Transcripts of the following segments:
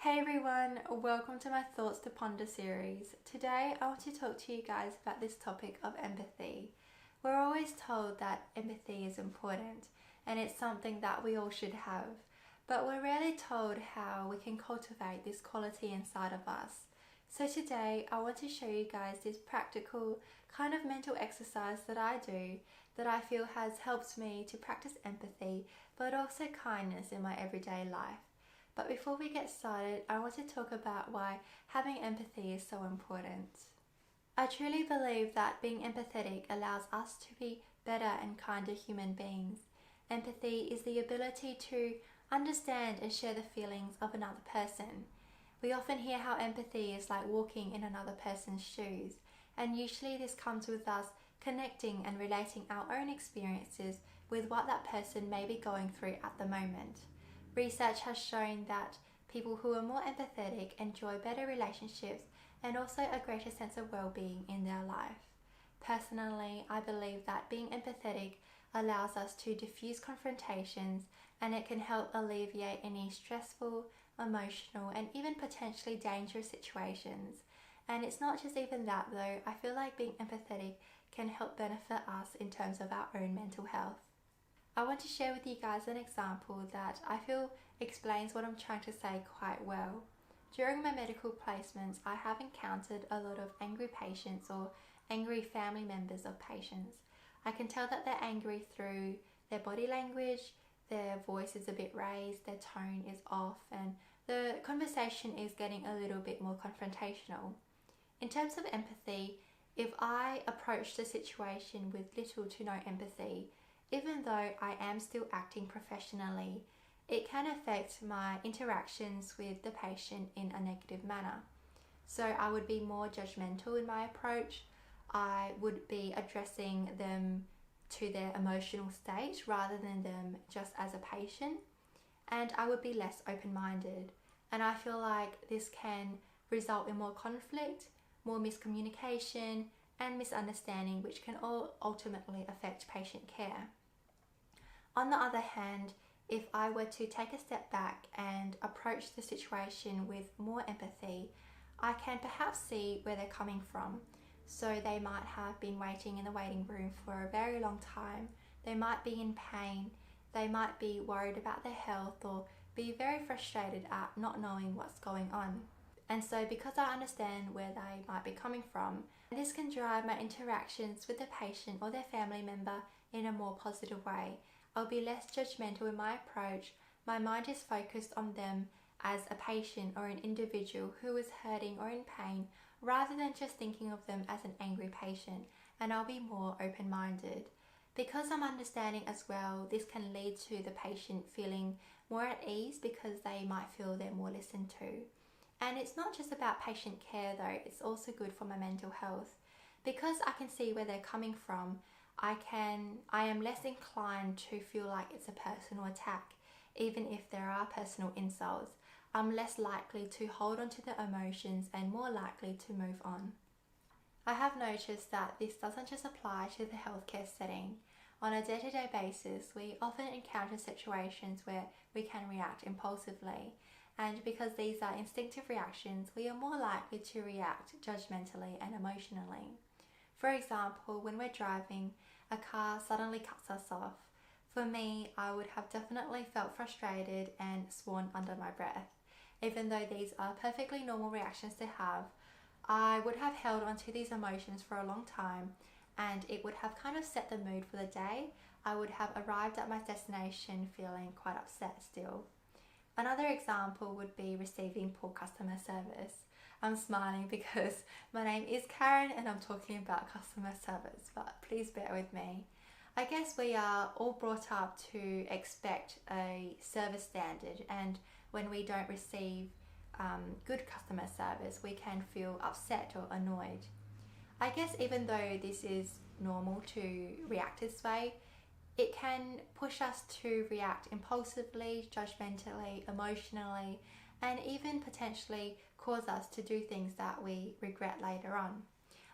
Hey everyone, welcome to my Thoughts to Ponder series. Today I want to talk to you guys about this topic of empathy. We're always told that empathy is important and it's something that we all should have, but we're rarely told how we can cultivate this quality inside of us. So today I want to show you guys this practical kind of mental exercise that I do that I feel has helped me to practice empathy but also kindness in my everyday life. But before we get started, I want to talk about why having empathy is so important. I truly believe that being empathetic allows us to be better and kinder human beings. Empathy is the ability to understand and share the feelings of another person. We often hear how empathy is like walking in another person's shoes, and usually this comes with us connecting and relating our own experiences with what that person may be going through at the moment. Research has shown that people who are more empathetic enjoy better relationships and also a greater sense of well-being in their life. Personally, I believe that being empathetic allows us to diffuse confrontations, and it can help alleviate any stressful, emotional, and even potentially dangerous situations. And it's not just even that though, I feel like being empathetic can help benefit us in terms of our own mental health. I want to share with you guys an example that I feel explains what I'm trying to say quite well. During my medical placements, I have encountered a lot of angry patients or angry family members of patients. I can tell that they're angry through their body language, their voice is a bit raised, their tone is off, and the conversation is getting a little bit more confrontational. In terms of empathy, if I approach the situation with little to no empathy, even though I am still acting professionally, it can affect my interactions with the patient in a negative manner. So I would be more judgmental in my approach. I would be addressing them to their emotional state rather than them just as a patient, and I would be less open-minded. And I feel like this can result in more conflict, more miscommunication, and misunderstanding, which can all ultimately affect patient care. On the other hand, if I were to take a step back and approach the situation with more empathy, I can perhaps see where they're coming from. So they might have been waiting in the waiting room for a very long time, they might be in pain, they might be worried about their health or be very frustrated at not knowing what's going on. And so because I understand where they might be coming from, this can drive my interactions with the patient or their family member in a more positive way. I'll be less judgmental in my approach. My mind is focused on them as a patient or an individual who is hurting or in pain, rather than just thinking of them as an angry patient, and I'll be more open-minded. Because I'm understanding as well, this can lead to the patient feeling more at ease because they might feel they're more listened to. And it's not just about patient care though, it's also good for my mental health. Because I can see where they're coming from, I am less inclined to feel like it's a personal attack. Even if there are personal insults, I'm less likely to hold on to the emotions and more likely to move on. I have noticed that this doesn't just apply to the healthcare setting. On a day-to-day basis, we often encounter situations where we can react impulsively, and because these are instinctive reactions, we are more likely to react judgmentally and emotionally. For example, when we're driving, a car suddenly cuts us off. For me, I would have definitely felt frustrated and sworn under my breath. Even though these are perfectly normal reactions to have, I would have held onto these emotions for a long time, and it would have kind of set the mood for the day. I would have arrived at my destination feeling quite upset still. Another example would be receiving poor customer service. I'm smiling because my name is Karen and I'm talking about customer service, but please bear with me. I guess we are all brought up to expect a service standard, and when we don't receive good customer service, we can feel upset or annoyed. I guess even though this is normal to react this way, it can push us to react impulsively, judgmentally, emotionally, and even potentially cause us to do things that we regret later on.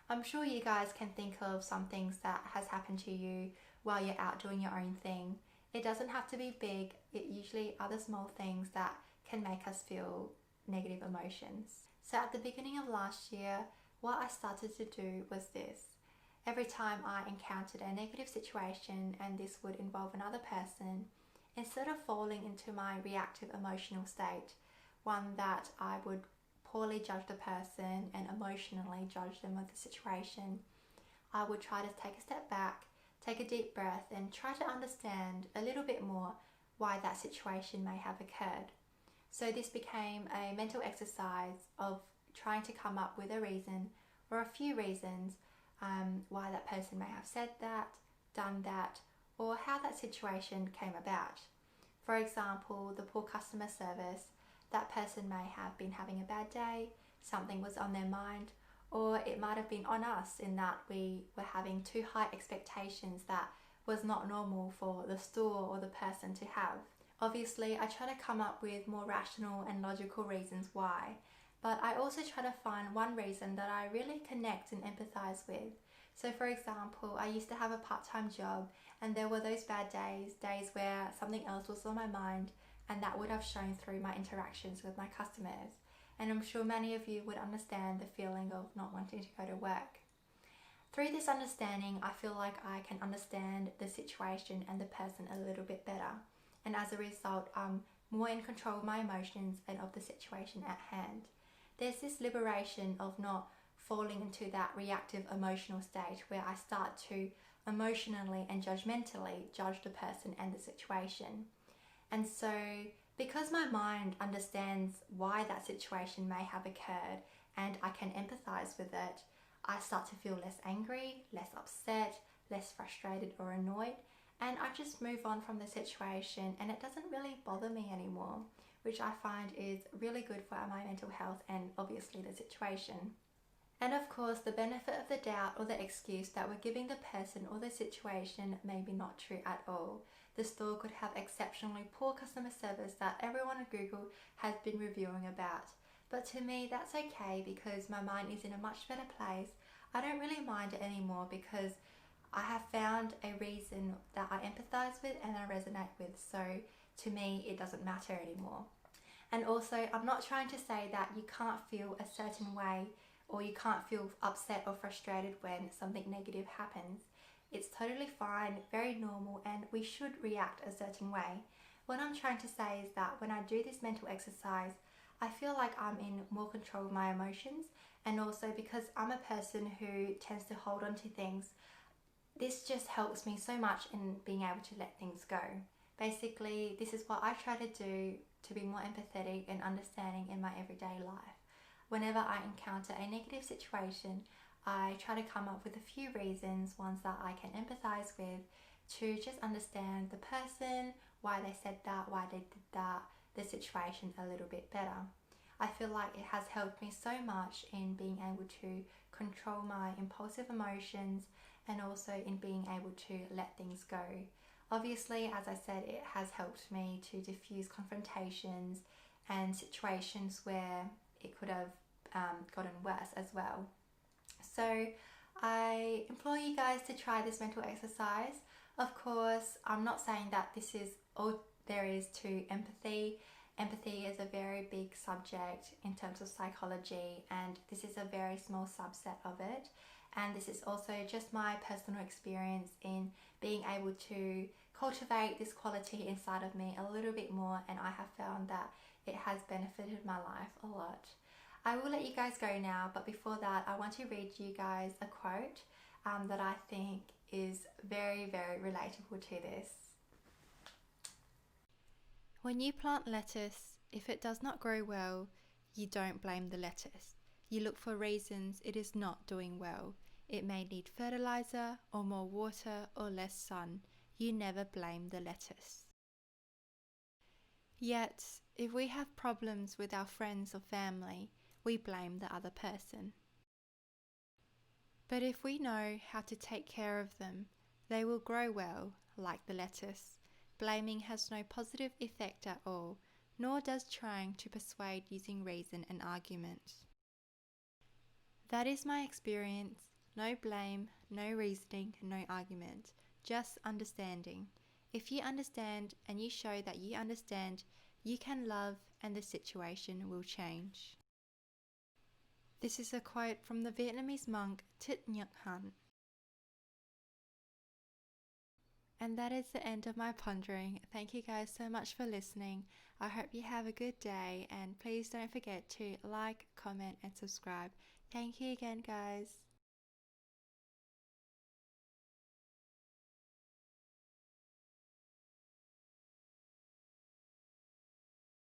I'm sure you guys can think of some things that has happened to you while you're out doing your own thing. It doesn't have to be big, it usually are the small things that can make us feel negative emotions. So at the beginning of last year, what I started to do was this. Every time I encountered a negative situation, and this would involve another person, instead of falling into my reactive emotional state, one that I would poorly judge the person and emotionally judge them with the situation, I would try to take a step back, take a deep breath, and try to understand a little bit more why that situation may have occurred. So this became a mental exercise of trying to come up with a reason or a few reasons why that person may have said that, done that, or how that situation came about. For example, the poor customer service, that person may have been having a bad day, something was on their mind, or it might have been on us in that we were having too high expectations that was not normal for the store or the person to have. Obviously, I try to come up with more rational and logical reasons why, but I also try to find one reason that I really connect and empathize with. So for example, I used to have a part-time job, and there were those bad days where something else was on my mind, and that would have shown through my interactions with my customers. And I'm sure many of you would understand the feeling of not wanting to go to work. Through this understanding, I feel like I can understand the situation and the person a little bit better. And as a result, I'm more in control of my emotions and of the situation at hand. There's this liberation of not falling into that reactive emotional state where I start to emotionally and judgmentally judge the person and the situation. And so, because my mind understands why that situation may have occurred and I can empathize with it, I start to feel less angry, less upset, less frustrated or annoyed, and I just move on from the situation, and it doesn't really bother me anymore, which I find is really good for my mental health and obviously the situation. And of course, the benefit of the doubt or the excuse that we're giving the person or the situation may be not true at all. The store could have exceptionally poor customer service that everyone on Google has been reviewing about. But to me, that's okay because my mind is in a much better place. I don't really mind it anymore because I have found a reason that I empathize with and I resonate with. So to me, it doesn't matter anymore. And also, I'm not trying to say that you can't feel a certain way or you can't feel upset or frustrated when something negative happens. It's totally fine, very normal, and we should react a certain way. What I'm trying to say is that when I do this mental exercise, I feel like I'm in more control of my emotions, and also because I'm a person who tends to hold on to things, this just helps me so much in being able to let things go. Basically, this is what I try to do to be more empathetic and understanding in my everyday life. Whenever I encounter a negative situation, I try to come up with a few reasons, ones that I can empathize with, to just understand the person, why they said that, why they did that, the situation a little bit better. I feel like it has helped me so much in being able to control my impulsive emotions and also in being able to let things go. Obviously, as I said, it has helped me to diffuse confrontations and situations where it could have gotten worse as well. So I implore you guys to try this mental exercise. Of course, I'm not saying that this is all there is to empathy. Empathy is a very big subject in terms of psychology, and this is a very small subset of it. And this is also just my personal experience in being able to cultivate this quality inside of me a little bit more, and I have found that it has benefited my life a lot. I will let you guys go now, but before that, I want to read you guys a quote that I think is very, very relatable to this. When you plant lettuce, if it does not grow well, you don't blame the lettuce. You look for reasons it is not doing well. It may need fertilizer or more water or less sun. You never blame the lettuce. Yet, if we have problems with our friends or family, we blame the other person. But if we know how to take care of them, they will grow well, like the lettuce. Blaming has no positive effect at all, nor does trying to persuade using reason and argument. That is my experience. No blame, no reasoning, no argument, just understanding. If you understand and you show that you understand, you can love and the situation will change. This is a quote from the Vietnamese monk Thich Nhat Hanh. And that is the end of my pondering. Thank you guys so much for listening. I hope you have a good day, and please don't forget to like, comment and subscribe. Thank you again, guys.